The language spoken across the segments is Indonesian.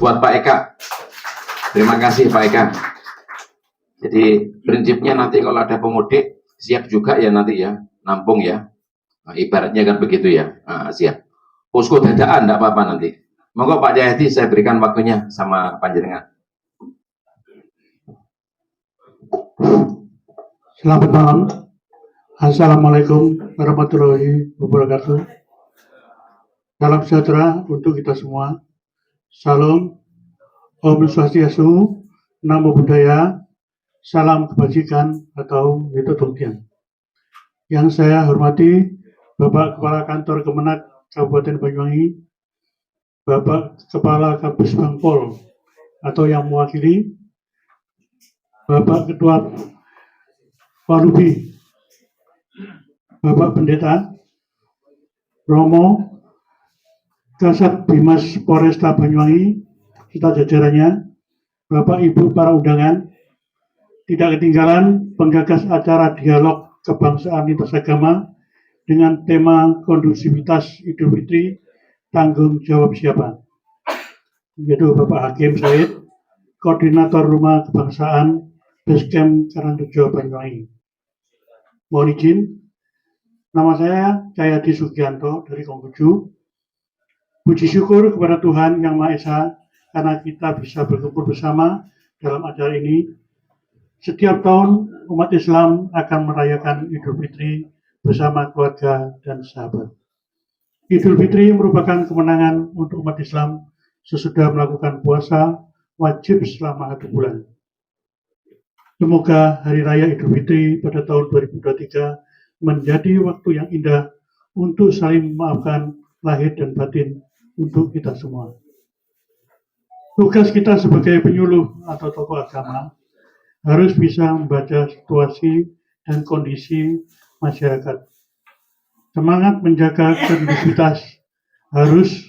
buat Pak Eka. Terima kasih Pak Eka. Jadi prinsipnya nanti kalau ada pemudik siap juga ya nanti ya, nampung ya. Nah, ibaratnya kan begitu ya. Nah, siap. Posko dadaan enggak apa-apa nanti. Monggo Pak Jayadi saya berikan waktunya sama panjenengan. Selamat malam. Assalamualaikum warahmatullahi wabarakatuh. Salam sejahtera untuk kita semua. Salam, Om Swastiastu, Namo Buddhaya, salam kebajikan atau Witotongkian. Yang saya hormati Bapak Kepala Kantor Kemenak Kabupaten Banyuwangi, Bapak Kepala Kabus Bangpol atau yang mewakili, Bapak Ketua Walubi, Bapak Pendeta, Romo, Kasat Bimas Polresta Banyuwangi, serta jajarannya, Bapak Ibu para undangan, tidak ketinggalan penggagas acara dialog kebangsaan lintas agama dengan tema kondusivitas Idul Fitri, tanggung jawab siapa? Yaitu Bapak Hakim Said, Koordinator Rumah Kebangsaan Basecamp Karangrejo Banyuwangi. Mohon izin, nama saya Jayadi Sugianto dari Konghucu. Puji syukur kepada Tuhan Yang Maha Esa karena kita bisa berkumpul bersama dalam acara ini. Setiap tahun umat Islam akan merayakan Idul Fitri bersama keluarga dan sahabat. Idul Fitri merupakan kemenangan untuk umat Islam sesudah melakukan puasa wajib selama 1 bulan. Semoga Hari Raya Idul Fitri pada tahun 2023 menjadi waktu yang indah untuk saling memaafkan lahir dan batin untuk kita semua. Tugas kita sebagai penyuluh atau tokoh agama harus bisa membaca situasi dan kondisi masyarakat. Semangat menjaga kondusivitas harus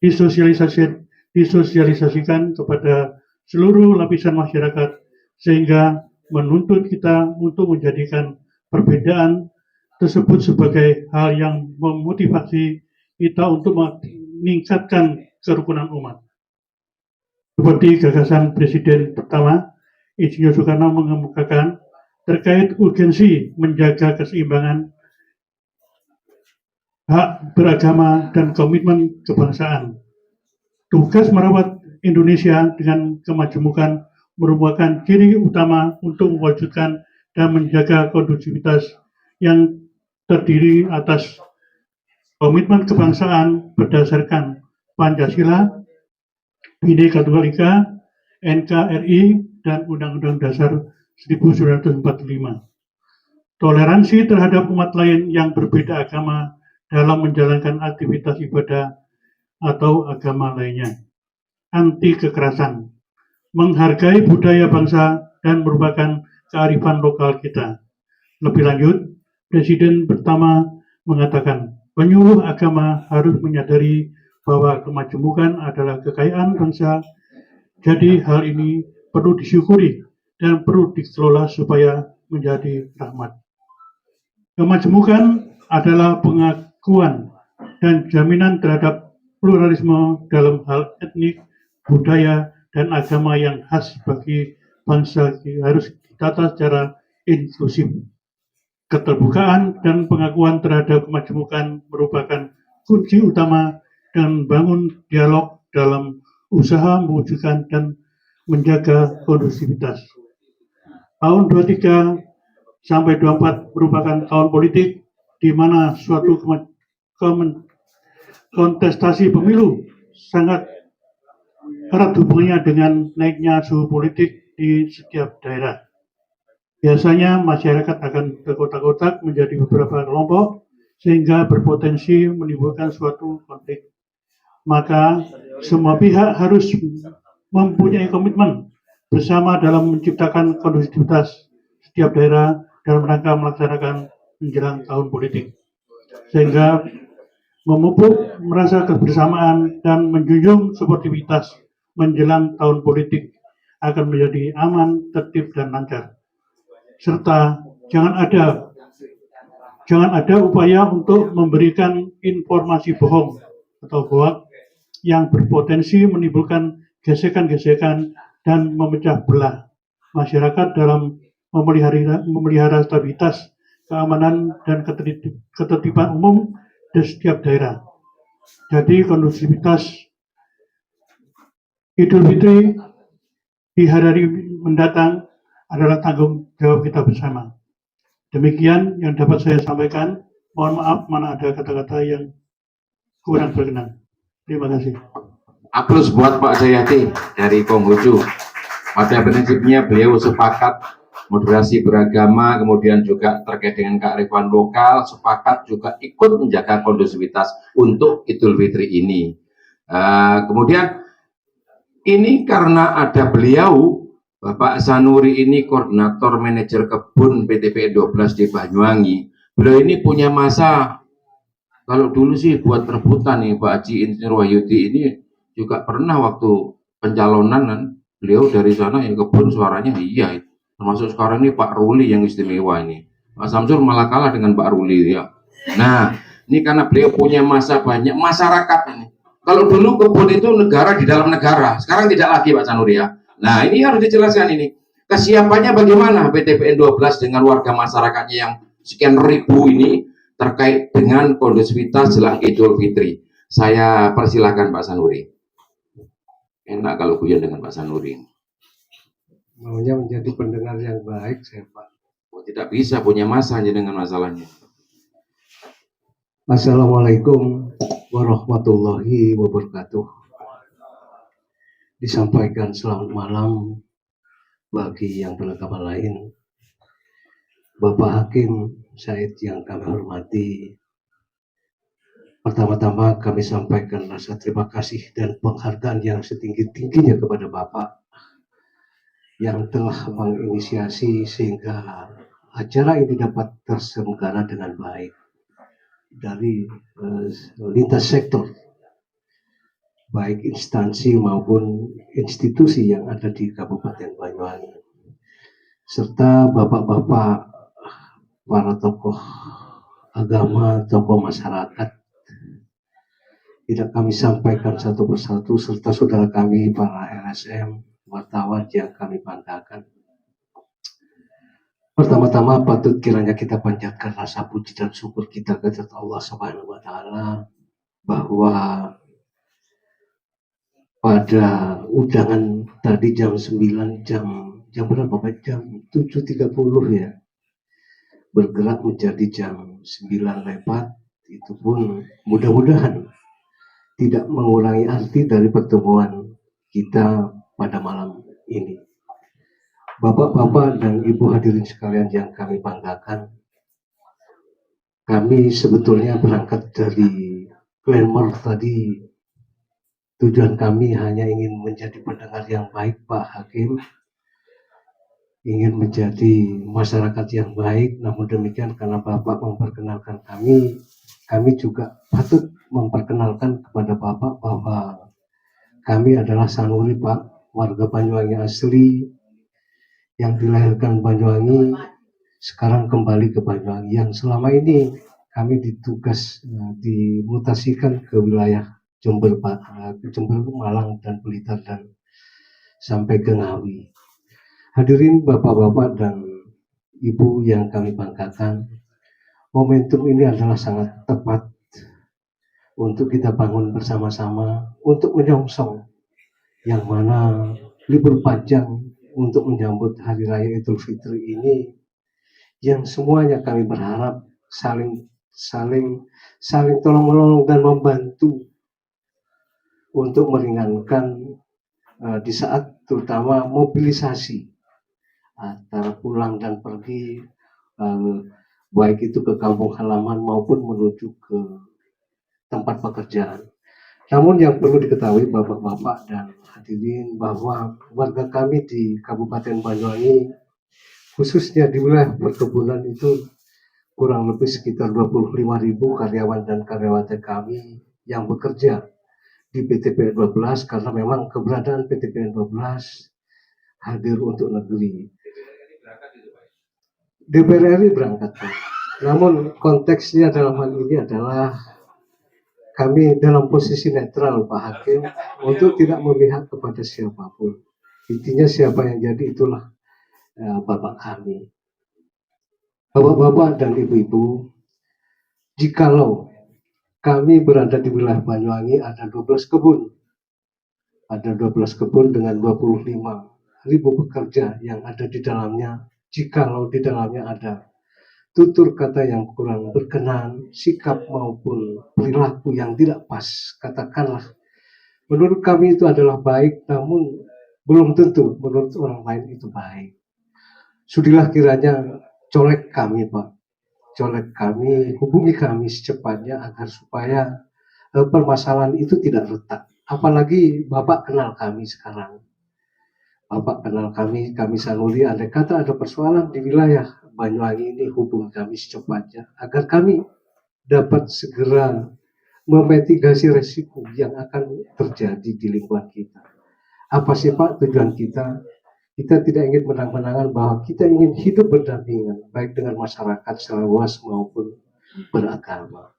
disosialisasikan kepada seluruh lapisan masyarakat sehingga menuntut kita untuk menjadikan perbedaan tersebut sebagai hal yang memotivasi kita untuk meningkatkan kerukunan umat. Seperti gagasan Presiden pertama, Insinyur Soekarno mengemukakan terkait urgensi menjaga keseimbangan hak beragama dan komitmen kebangsaan. Tugas merawat Indonesia dengan kemajemukan merupakan ciri utama untuk mewujudkan dan menjaga kondusivitas yang terdiri atas komitmen kebangsaan berdasarkan Pancasila, Bhinneka Tunggal Ika, NKRI, dan Undang-Undang Dasar 1945. Toleransi terhadap umat lain yang berbeda agama dalam menjalankan aktivitas ibadah atau agama lainnya. Anti kekerasan, menghargai budaya bangsa dan merupakan kearifan lokal kita. Lebih lanjut, Presiden pertama mengatakan, penyuluh agama harus menyadari bahwa kemajemukan adalah kekayaan bangsa. Jadi hal ini perlu disyukuri dan perlu dikelola supaya menjadi rahmat. Kemajemukan adalah pengakuan dan jaminan terhadap pluralisme dalam hal etnik, budaya, dan agama yang khas bagi bangsa harus ditata secara inklusif. Keterbukaan dan pengakuan terhadap kemajemukan merupakan kunci utama dan membangun dialog dalam usaha mewujudkan dan menjaga kondusivitas. Tahun 23 sampai 24 merupakan tahun politik di mana suatu kontestasi pemilu sangat erat hubungannya dengan naiknya suhu politik di setiap daerah. Biasanya masyarakat akan terkotak-kotak menjadi beberapa kelompok sehingga berpotensi menimbulkan suatu konflik. Maka semua pihak harus mempunyai komitmen bersama dalam menciptakan kondusivitas setiap daerah dalam rangka melaksanakan menjelang tahun politik. Sehingga memupuk merasa kebersamaan dan menjunjung sportivitas menjelang tahun politik akan menjadi aman, tertib, dan lancar. Serta jangan ada upaya untuk memberikan informasi bohong atau hoax yang berpotensi menimbulkan gesekan-gesekan dan memecah belah masyarakat dalam memelihara stabilitas, keamanan, dan ketertiban umum di setiap daerah. Jadi kondusivitas Idul Fitri di hari mendatang adalah tanggung jawab kita bersama. Demikian yang dapat saya sampaikan. Mohon maaf mana ada kata-kata yang kurang berkenan. Terima kasih. Aplaus buat Pak Jayati dari Konghucu. Pada prinsipnya beliau sepakat moderasi beragama, kemudian juga terkait dengan kearifan lokal, sepakat juga ikut menjaga kondusivitas untuk Idul Fitri ini. Kemudian ini karena ada beliau, Bapak Sanuri ini koordinator manajer kebun PTP 12 di Banyuwangi. Beliau ini punya masa, kalau dulu sih buat rebutan nih Pak Haji Insinyur Wahyudi ini juga pernah waktu pencalonan kan, beliau dari sana yang kebun suaranya iya, termasuk sekarang ini Pak Ruli yang istimewa ini. Pak Samsul malah kalah dengan Pak Ruli ya. Nah, ini karena beliau punya masa banyak masyarakat ini. Kalau dulu kebun itu negara di dalam negara, sekarang tidak lagi Pak Sanuri ya. Nah, ini harus dijelaskan ini. Kesiapannya bagaimana PTPN 12 dengan warga masyarakatnya yang sekian ribu ini terkait dengan kondusivitas jelang Idul Fitri. Saya persilahkan Pak Sanuri. Enak kalau guyon dengan Pak Sanuri. Maunya menjadi pendengar yang baik, saya Pak. Oh, tidak bisa punya masa aja dengan masalahnya. Assalamualaikum warahmatullahi wabarakatuh. Disampaikan selamat malam bagi yang beragama lain. Bapak Hakim Said yang kami hormati, pertama-tama kami sampaikan rasa terima kasih dan penghargaan yang setinggi-tingginya kepada Bapak yang telah menginisiasi sehingga acara ini dapat terselenggara dengan baik dari lintas sektor, baik instansi maupun institusi yang ada di Kabupaten Banyuwangi, serta bapak-bapak, para tokoh agama, tokoh masyarakat. Tidak kami sampaikan satu persatu, serta saudara kami, para LSM, wartawan yang kami banggakan. Pertama-tama patut kiranya kita panjatkan rasa puji dan syukur kita kepada Allah Subhanahu wa taala bahwa pada undangan tadi jam 9 jam berapa Pak? Jam 7.30 ya. Bergerak menjadi jam 9 lewat, itu pun mudah-mudahan tidak mengurangi arti dari pertemuan kita pada malam ini. Bapak-bapak dan ibu hadirin sekalian yang kami banggakan, kami sebetulnya berangkat dari glamour tadi. Tujuan kami hanya ingin menjadi pendengar yang baik Pak Hakim, ingin menjadi masyarakat yang baik. Namun demikian karena Bapak memperkenalkan kami juga patut memperkenalkan kepada Bapak bahwa kami adalah Sanuri Pak, warga Banyuwangi asli yang dilahirkan Banyuwangi, sekarang kembali ke Banyuwangi, yang selama ini kami dimutasikan ke wilayah Jember, Malang, dan Blitar, dan sampai ke Ngawi. Hadirin bapak-bapak dan ibu yang kami banggakan, momentum ini adalah sangat tepat untuk kita bangun bersama-sama untuk menyongsong yang mana libur panjang untuk menyambut Hari Raya Idul Fitri ini, yang semuanya kami berharap saling tolong-menolong dan membantu untuk meringankan di saat terutama mobilisasi antara pulang dan pergi, baik itu ke kampung halaman maupun menuju ke tempat pekerjaan. Namun yang perlu diketahui bapak-bapak dan hadirin bahwa warga kami di Kabupaten Banyuwangi, khususnya di wilayah perkebunan itu kurang lebih sekitar 25.000 karyawan dan karyawati kami yang bekerja di PTPN 12, karena memang keberadaan PTPN 12 hadir untuk negeri. DPR RI berangkat, namun konteksnya dalam hal ini adalah kami dalam posisi netral Pak Hakim untuk tidak memihak kepada siapapun. Intinya siapa yang jadi itulah Bapak kami. Bapak-bapak dan ibu-ibu, jikalau kami berada di wilayah Banyuwangi ada 12 kebun. Ada 12 kebun dengan 25.000 pekerja yang ada di dalamnya. Jikalau di dalamnya ada tutur kata yang kurang berkenan, sikap maupun perilaku yang tidak pas, katakanlah menurut kami itu adalah baik, namun belum tentu menurut orang lain itu baik. Sudilah kiranya colek kami Pak, colek kami, hubungi kami secepatnya agar supaya permasalahan itu tidak retak. Apalagi Bapak kenal kami sekarang. Bapak kenal kami sanuli, andai kata ada persoalan di wilayah Banyuwangi ini, hubungi kami secepatnya agar kami dapat segera memitigasi resiko yang akan terjadi di lingkungan kita. Apa sih Pak tujuan kita? Kita tidak ingin menang-menangan, bahwa kita ingin hidup berdampingan baik dengan masyarakat secara luas maupun beragama.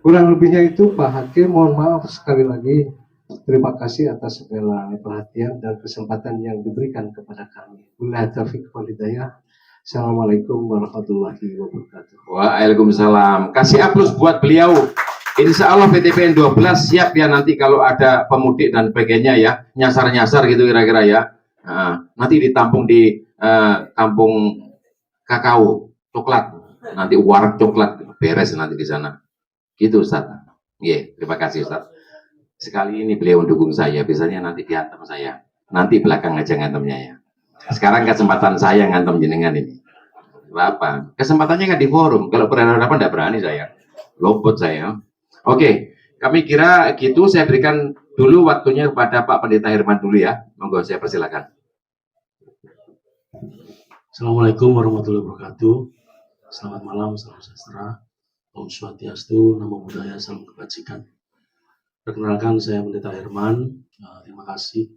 Kurang lebihnya itu Pak Hakim, mohon maaf sekali lagi. Terima kasih atas segala perhatian dan kesempatan yang diberikan kepada kami. Wabillahi taufiq wal hidayah. Assalamualaikum warahmatullahi wabarakatuh. Waalaikumsalam. Kasih aplaus buat beliau. Insya Allah PTPN 12 siap ya nanti kalau ada pemudik dan sebagainya ya, nyasar-nyasar gitu kira-kira ya. Nanti ditampung di kampung kakao, coklat. Nanti warak coklat, beres nanti di sana. Gitu Ustaz. Iya, terima kasih Ustaz. Sekali ini beliau mendukung saya, biasanya nanti diantem saya. Nanti belakang aja ngantemnya ya. Sekarang kesempatan saya ngantem jenengan ini. Apa? Kesempatannya kan di forum. Kalau berhadapan tidak berani saya. Lopot saya. Oke, kami kira gitu. Saya berikan dulu waktunya kepada Pak Pendeta Herman dulu ya. Monggo saya persilakan. Assalamualaikum warahmatullahi wabarakatuh. Selamat malam, salam sejahtera. Om Swastiastu, Namo Buddhaya, salam kebajikan. Perkenalkan, saya Pendeta Herman. Terima kasih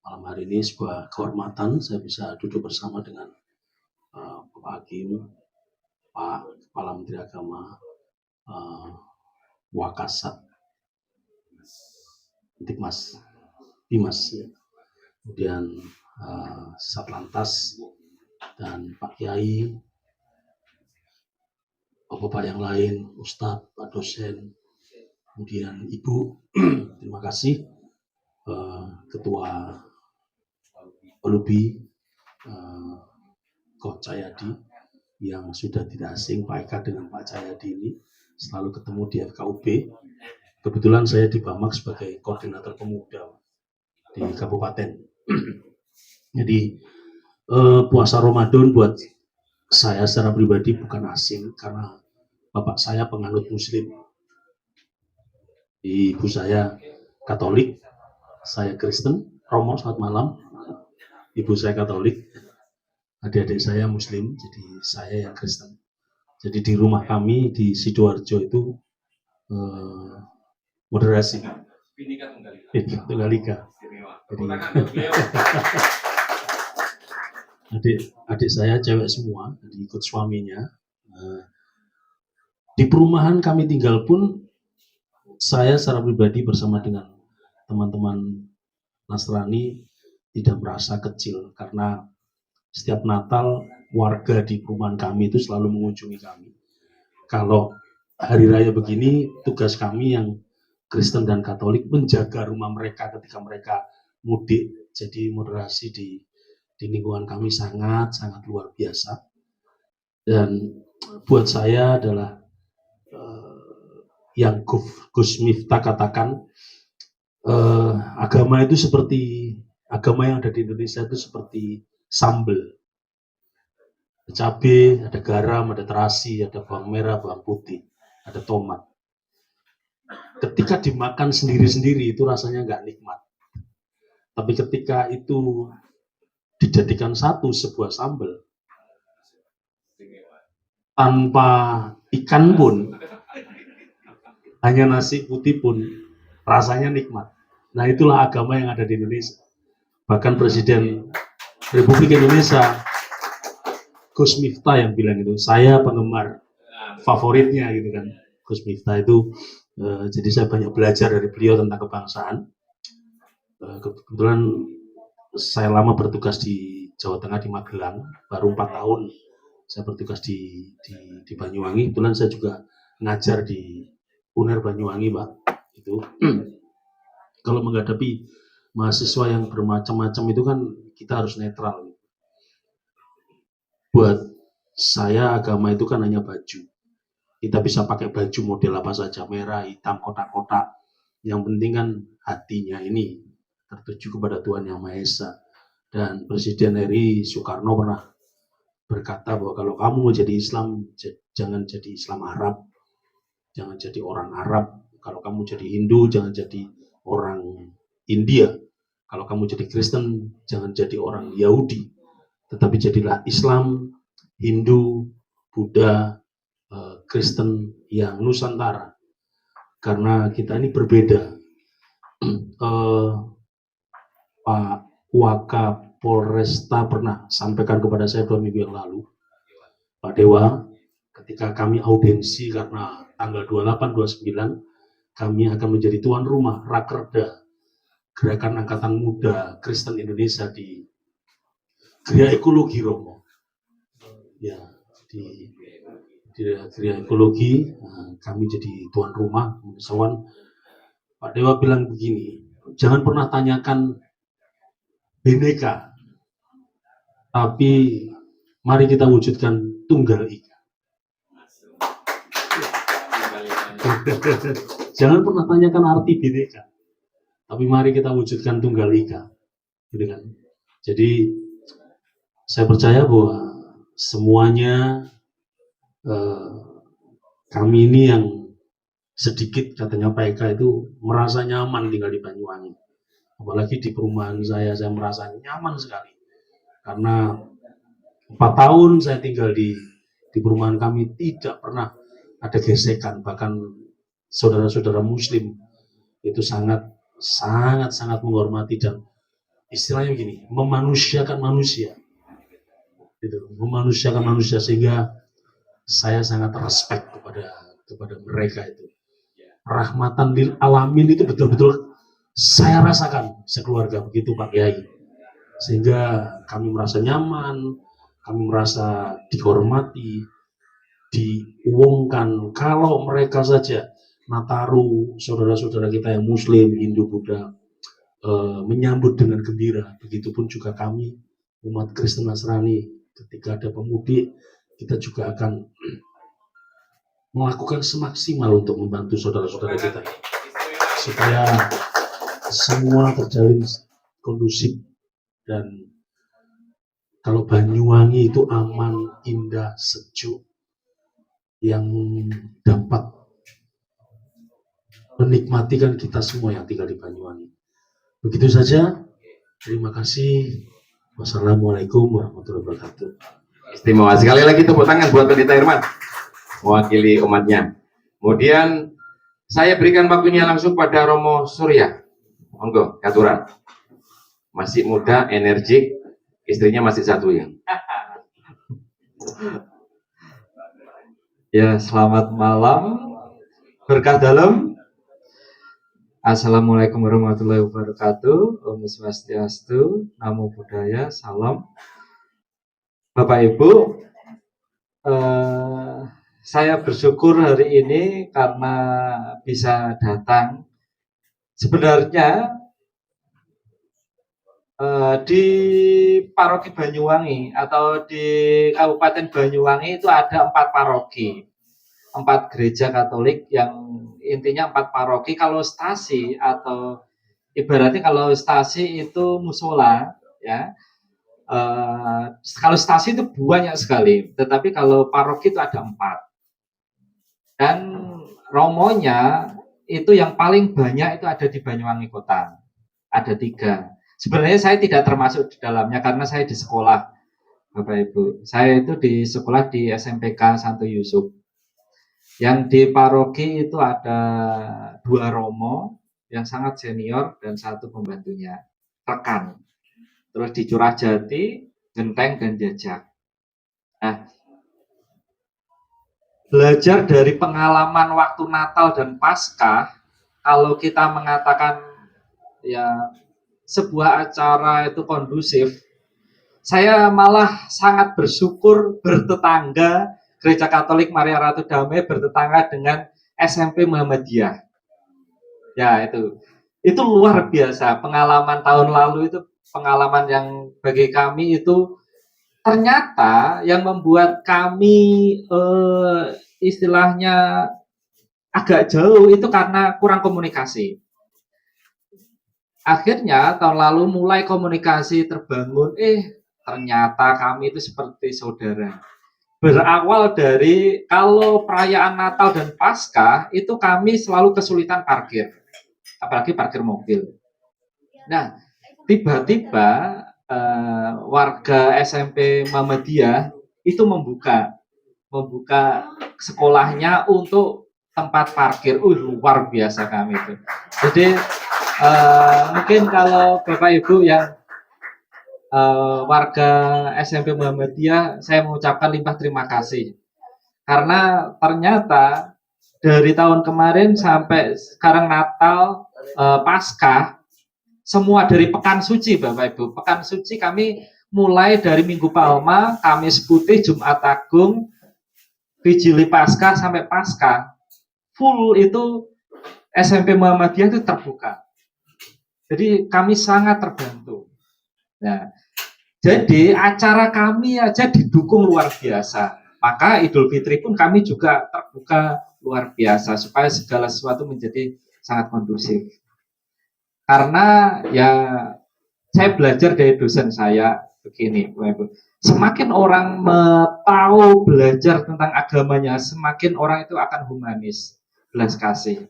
malam hari ini, sebuah kehormatan saya bisa duduk bersama dengan Bapak Hakim, Pak Kepala Menteri Agama, Wakasat, Dikmas, Bimas, ya. Kemudian Satlantas dan Pak Kiai, Bapak yang lain, Ustadz, Pak dosen, kemudian Ibu, terima kasih Ketua Olubi Koh Cahyadi yang sudah tidak asing Pak Eka dengan Pak Cahyadi ini selalu ketemu di FKUB. Kebetulan saya di Bamak sebagai koordinator pemuda di kabupaten. Jadi puasa Ramadan buat saya secara pribadi bukan asing karena bapak saya penganut Muslim, ibu saya Katolik, saya Kristen. Romo, selamat malam. Ibu saya Katolik, adik-adik saya Muslim, jadi saya yang Kristen. Jadi di rumah kami di Sidoarjo itu moderasi. Tunggal Ika. Adik saya cewek semua, jadi ikut suaminya. Di perumahan kami tinggal pun saya secara pribadi bersama dengan teman-teman Nasrani tidak merasa kecil karena setiap Natal warga di perumahan kami itu selalu mengunjungi kami. Kalau hari raya begini, tugas kami yang Kristen dan Katolik menjaga rumah mereka ketika mereka mudik. Jadi moderasi di lingkungan kami sangat luar biasa. Dan buat saya adalah yang Gus Miftah katakan, agama itu seperti, agama yang ada di Indonesia itu seperti sambal. Ada cabai, ada garam, ada terasi, ada bawang merah, bawang putih, ada tomat. Ketika dimakan sendiri-sendiri itu rasanya nggak nikmat. Tapi ketika itu dijadikan satu sebuah sambal, tanpa ikan pun, hanya nasi putih pun rasanya nikmat. Nah itulah agama yang ada di Indonesia. Bahkan Presiden Republik Indonesia Gus Miftah yang bilang itu, saya penggemar favoritnya gitu kan. Gus Miftah itu, jadi saya banyak belajar dari beliau tentang kebangsaan. Kebetulan saya lama bertugas di Jawa Tengah di Magelang, baru 4 tahun saya bertugas di Banyuwangi. Kebetulan saya juga ngajar di UNER Banyuwangi, Pak. Itu kalau menghadapi mahasiswa yang bermacam-macam itu kan kita harus netral. Buat saya agama itu kan hanya baju. Kita bisa pakai baju model apa saja, merah, hitam, kotak-kotak. Yang penting kan hatinya ini tertuju kepada Tuhan Yang Maha Esa. Dan Presiden RI Soekarno pernah berkata bahwa kalau kamu mau jadi Islam, jangan jadi Islam Arab, jangan jadi orang Arab. Kalau kamu jadi Hindu, jangan jadi orang India. Kalau kamu jadi Kristen, jangan jadi orang Yahudi. Tetapi jadilah Islam, Hindu, Buddha, Kristen yang Nusantara. Karena kita ini berbeda. Pak Wakapolresta pernah sampaikan kepada saya 2 minggu yang lalu, Pak Dewa, ketika kami audiensi karena tanggal 28-29 kami akan menjadi tuan rumah Rakerda, Gerakan Angkatan Muda Kristen Indonesia di Gria Ekologi Romo. Ya, di Gria Ekologi kami jadi tuan rumah. Sowan Pak Dewa bilang begini, jangan pernah tanyakan Bhinneka, tapi mari kita wujudkan Tunggal Ika. Jangan pernah tanyakan arti Bhinneka, tapi mari kita wujudkan Tunggal Ika. Gitu kan? Jadi saya percaya bahwa semuanya kami ini yang sedikit katanya Pak Eka itu merasa nyaman tinggal di Banyuwangi. Apalagi di perumahan saya merasa nyaman sekali. Karena 4 tahun saya tinggal di perumahan kami tidak pernah ada gesekan. Bahkan saudara-saudara Muslim itu sangat menghormati dan istilahnya begini, memanusiakan manusia. Gitu, memanusiakan manusia sehingga saya sangat respect kepada mereka itu. Rahmatan lil alamin itu betul-betul saya rasakan sekeluarga begitu Pak Kiai, sehingga kami merasa nyaman, kami merasa dihormati, diuangkan. Kalau mereka saja Nataru, saudara-saudara kita yang Muslim, Hindu, Buddha menyambut dengan gembira, begitupun juga kami umat Kristen Nasrani ketika ada pemudik kita juga akan melakukan semaksimal untuk membantu saudara-saudara kita supaya semua terjalin kondusif. Dan kalau Banyuwangi itu aman, indah, sejuk, yang dapat menikmati kan kita semua yang tinggal di Banyuwangi. Begitu saja, terima kasih. Wassalamualaikum warahmatullahi wabarakatuh. Istimewa. Sekali lagi tepuk tangan buat Pendeta Irman mewakili umatnya. Kemudian saya berikan waktunya langsung pada Romo Surya. Monggo, Katuran. Masih muda, energik, istrinya masih 1 ya. Ya, selamat malam. Berkah dalam. Assalamualaikum warahmatullahi wabarakatuh. Om Swastiastu, Namo Buddhaya, salam. Bapak Ibu, saya bersyukur hari ini karena bisa datang. Sebenarnya di Paroki Banyuwangi atau di Kabupaten Banyuwangi itu ada 4 paroki, 4 gereja Katolik yang intinya 4 paroki. Kalau stasi atau ibaratnya kalau stasi itu musola, ya. Kalau stasi itu banyak sekali, tetapi kalau paroki itu ada 4. Dan romonya itu yang paling banyak itu ada di Banyuwangi Kota, ada 3. Sebenarnya saya tidak termasuk di dalamnya karena saya di sekolah, Bapak Ibu. Saya itu di sekolah di SMPK Santo Yusuf. Yang di paroki itu ada 2 romo yang sangat senior dan 1 pembantunya, rekan. Terus di Curahjati, Genteng, dan Jajak. Nah, belajar dari pengalaman waktu Natal dan Paskah, kalau kita mengatakan ya sebuah acara itu kondusif, saya malah sangat bersyukur bertetangga Gereja Katolik Maria Ratu Damai bertetangga dengan SMP Muhammadiyah. Ya itu luar biasa. Pengalaman tahun lalu itu pengalaman yang bagi kami itu ternyata yang membuat kami istilahnya agak jauh itu karena kurang komunikasi. Akhirnya tahun lalu mulai komunikasi terbangun, ternyata kami itu seperti saudara. Berawal dari kalau perayaan Natal dan Paskah itu kami selalu kesulitan parkir, apalagi parkir mobil. Nah, tiba-tiba warga SMP Muhammadiyah itu membuka sekolahnya untuk tempat parkir. Luar biasa kami itu. Jadi mungkin kalau Bapak Ibu yang warga SMP Muhammadiyah, saya mengucapkan limpah terima kasih. Karena ternyata dari tahun kemarin sampai sekarang Natal, Paskah, semua dari Pekan Suci Bapak Ibu. Pekan Suci kami mulai dari Minggu Palma, Kamis Putih, Jumat Agung, Vigili Paskah sampai Paskah. Full itu SMP Muhammadiyah itu terbuka. Jadi kami sangat terbantu. Nah, jadi acara kami aja didukung luar biasa. Maka Idul Fitri pun kami juga terbuka luar biasa supaya segala sesuatu menjadi sangat kondusif. Karena ya saya belajar dari dosen saya begini, semakin orang tahu belajar tentang agamanya, semakin orang itu akan humanis, belas kasih.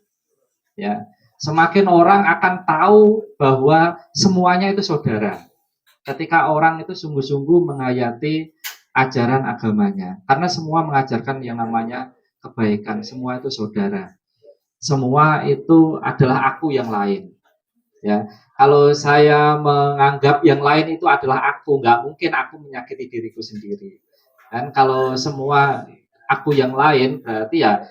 Ya, semakin orang akan tahu bahwa semuanya itu saudara. Ketika orang itu sungguh-sungguh menghayati ajaran agamanya, karena semua mengajarkan yang namanya kebaikan, semua itu saudara, semua itu adalah aku yang lain. Ya, kalau saya menganggap yang lain itu adalah aku, nggak mungkin aku menyakiti diriku sendiri. Dan kalau semua aku yang lain, berarti ya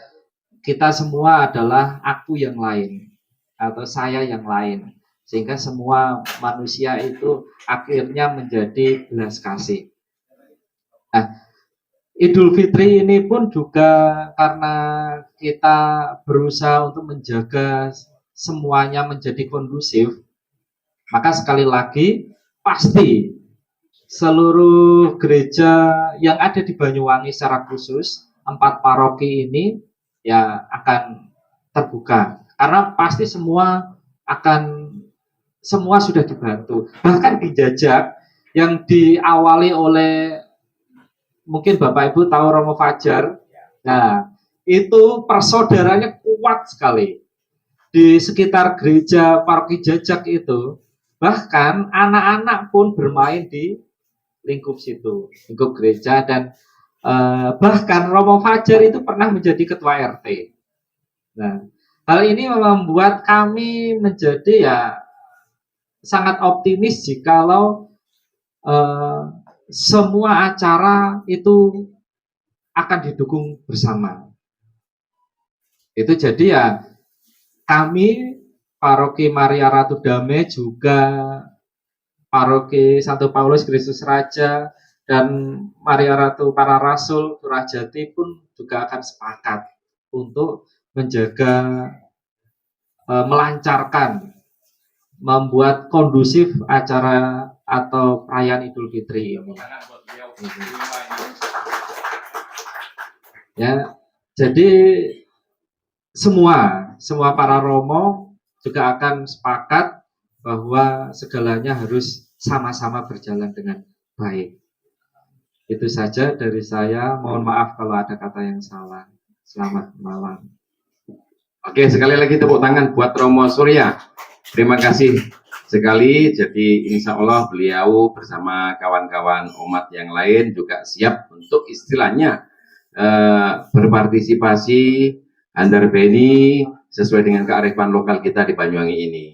kita semua adalah aku yang lain atau saya yang lain. Sehingga semua manusia itu akhirnya menjadi belas kasih. Nah, Idul Fitri ini pun juga karena kita berusaha untuk menjaga semuanya menjadi kondusif, maka sekali lagi pasti seluruh gereja yang ada di Banyuwangi secara khusus 4 paroki ini ya akan terbuka, karena pasti semua sudah dibantu. Bahkan di Jajak yang diawali oleh, mungkin Bapak Ibu tahu Romo Fajar, nah itu persaudaranya kuat sekali. Di sekitar gereja paroki Jajak itu, bahkan anak-anak pun bermain di lingkup situ, lingkup gereja, dan bahkan Romo Fajar itu pernah menjadi ketua RT. Nah, hal ini membuat kami menjadi ya sangat optimis jikalau semua acara itu akan didukung bersama. Itu jadi ya kami Paroki Maria Ratu Damai, juga Paroki Santo Paulus Kristus Raja dan Maria Ratu Para Rasul Surajati pun juga akan sepakat untuk menjaga, melancarkan, membuat kondusif acara atau perayaan Idul Fitri ini. Ya, jadi semua para romo juga akan sepakat bahwa segalanya harus sama-sama berjalan dengan baik. Itu saja dari saya. Mohon maaf kalau ada kata yang salah. Selamat malam. Oke, sekali lagi tepuk tangan buat Romo Surya. Terima kasih sekali. Jadi insya Allah beliau bersama kawan-kawan umat yang lain juga siap untuk istilahnya berpartisipasi, andarbeni sesuai dengan kearifan lokal kita di Banyuwangi ini.